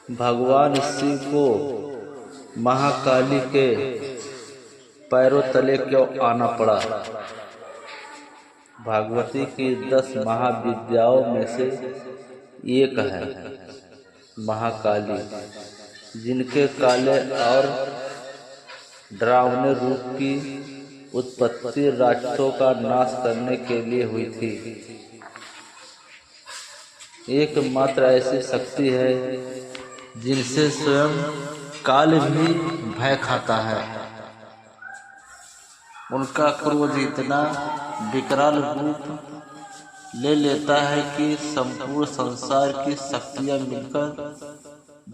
भगवान शिव को महाकाली के पैरों तले क्यों आना पड़ा? भागवती की 10 महाविद्याओं में से एक है महाकाली, जिनके काले और डरावने रूप की उत्पत्ति राक्षसों का नाश करने के लिए हुई थी। एकमात्र ऐसी शक्ति है जिनसे स्वयं काल भी भय खाता है। उनका क्रोध इतना विकराल रूप ले लेता है कि संपूर्ण संसार की शक्तियां मिलकर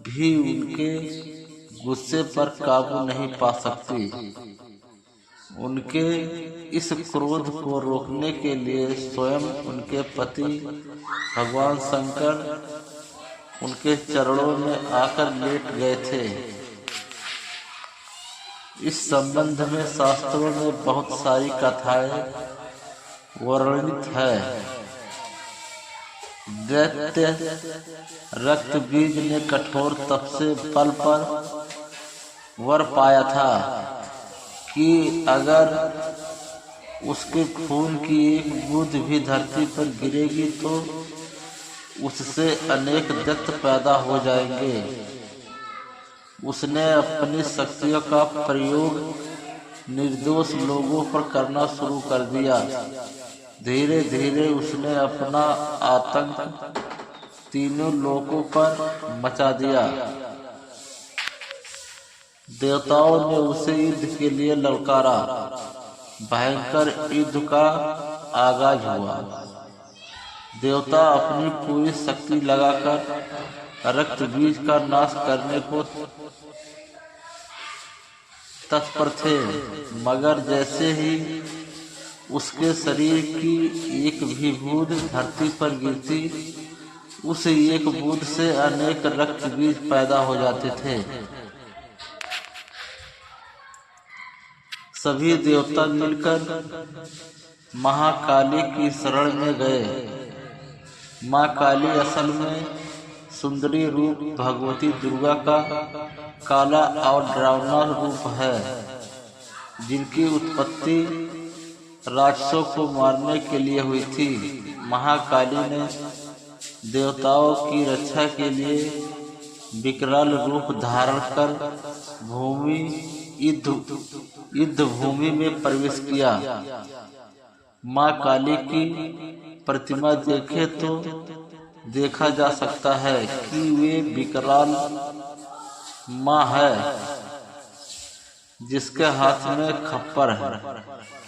भी उनके गुस्से पर काबू नहीं पा सकती। उनके इस क्रोध को रोकने के लिए स्वयं उनके पति भगवान शंकर उनके चरणों में आकर लेट गए थे। इस संबंध में शास्त्रों में बहुत सारी कथाएं वर्णित है। दैत्य रक्त बीज ने कठोर तप से बल पर वर पाया था कि अगर उसके खून की एक बूंद भी धरती पर गिरेगी तो उससे अनेक दैत्य पैदा हो जाएंगे। उसने अपनी शक्तियों का प्रयोग निर्दोष लोगों पर करना शुरू कर दिया। धीरे धीरे उसने अपना आतंक तीनों लोकों पर मचा दिया। देवताओं ने उसे युद्ध के लिए ललकारा। भयंकर युद्ध का आगाज हुआ। देवता अपनी पूरी शक्ति लगाकर रक्त बीज का नाश करने को तत्पर थे, मगर जैसे ही उसके शरीर की एक भी बूंद धरती पर गिरती, उस एक बूंद से अनेक रक्त बीज पैदा हो जाते थे। सभी देवता मिलकर महाकाली की शरण में गए। माँ काली असल में सुंदरी रूप भगवती दुर्गा का काला और डरावना रूप है, जिनकी उत्पत्ति राक्षसों को मारने के लिए हुई थी। महाकाली ने देवताओं की रक्षा के लिए विकराल रूप धारण कर युद्ध भूमि में प्रवेश किया। माँ काली की प्रतिमा देखे तो देखा जा सकता है कि वे विकराल माँ है, जिसके हाथ में खप्पर है,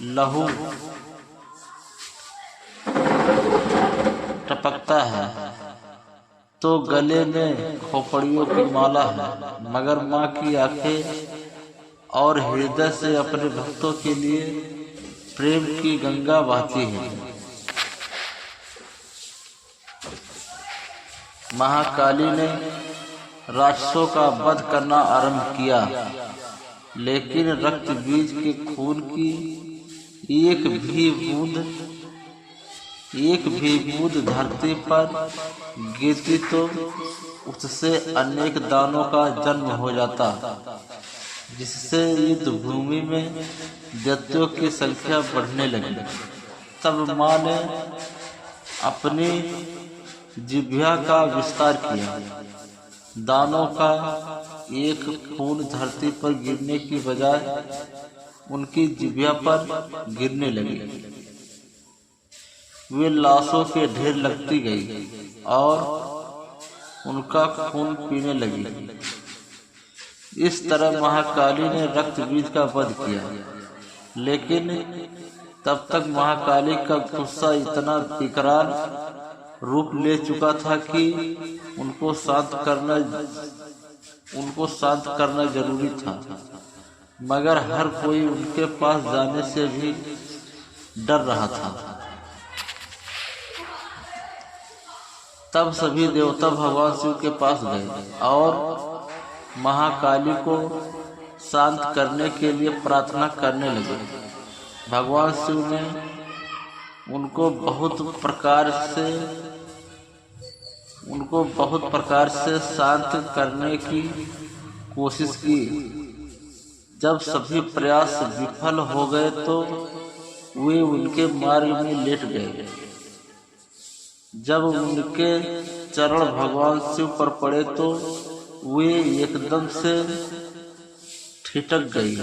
लहू टपकता है, तो गले में खोपड़ियों की माला है। मगर माँ की आंखें और हृदय से अपने भक्तों के लिए प्रेम की गंगा बहती है। महाकाली ने राक्षसों का वध करना आरंभ किया, लेकिन रक्त बीज के खून की एक भी बूंद धरती पर गिरती तो उससे अनेक दानों का जन्म हो जाता, जिससे युद्ध भूमि में दैत्यों की संख्या बढ़ने लगी। तब माँ ने अपनी जिह्वा का विस्तार किया। दानों का एक खून धरती पर गिरने की बजाय उनकी जिह्वा पर गिरने लगी। वे लाशों के ढेर लगती गई और उनका खून पीने लगी। इस तरह महाकाली ने रक्त बीज का वध किया, लेकिन तब तक महाकाली का गुस्सा इतना विकराल रूप ले चुका था कि उनको शांत करना जरूरी था। मगर हर कोई उनके पास जाने से भी डर रहा था। तब सभी देवता भगवान शिव के पास गए और महाकाली को शांत करने के लिए प्रार्थना करने लगे। भगवान शिव ने उनको बहुत प्रकार से उनको बहुत प्रकार से शांत करने की कोशिश की। जब सभी प्रयास विफल हो गए तो वे उनके मार्ग में लेट गए। जब उनके चरण भगवान शिव पर पड़े तो वे एकदम से ठिठक गई।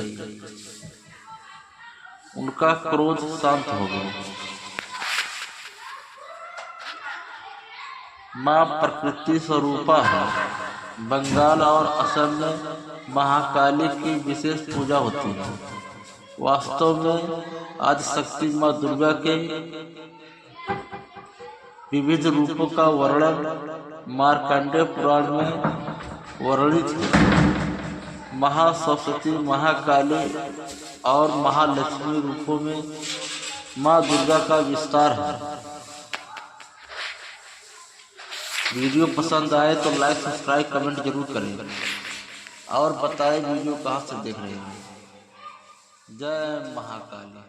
उनका क्रोध शांत हो गया। माँ प्रकृति स्वरूपा है। बंगाल और असम में महाकाली की विशेष पूजा होती है। वास्तव में आदिशक्ति माँ दुर्गा के विविध रूपों का वर्णन मार्कंडेय पुराण में वर्णित है। महासरस्वती, महाकाली और महालक्ष्मी रूपों में माँ दुर्गा का विस्तार है। वीडियो पसंद आए तो लाइक, सब्सक्राइब, कमेंट जरूर करें और बताएं वीडियो कहाँ से देख रहे हैं। जय महाकाली।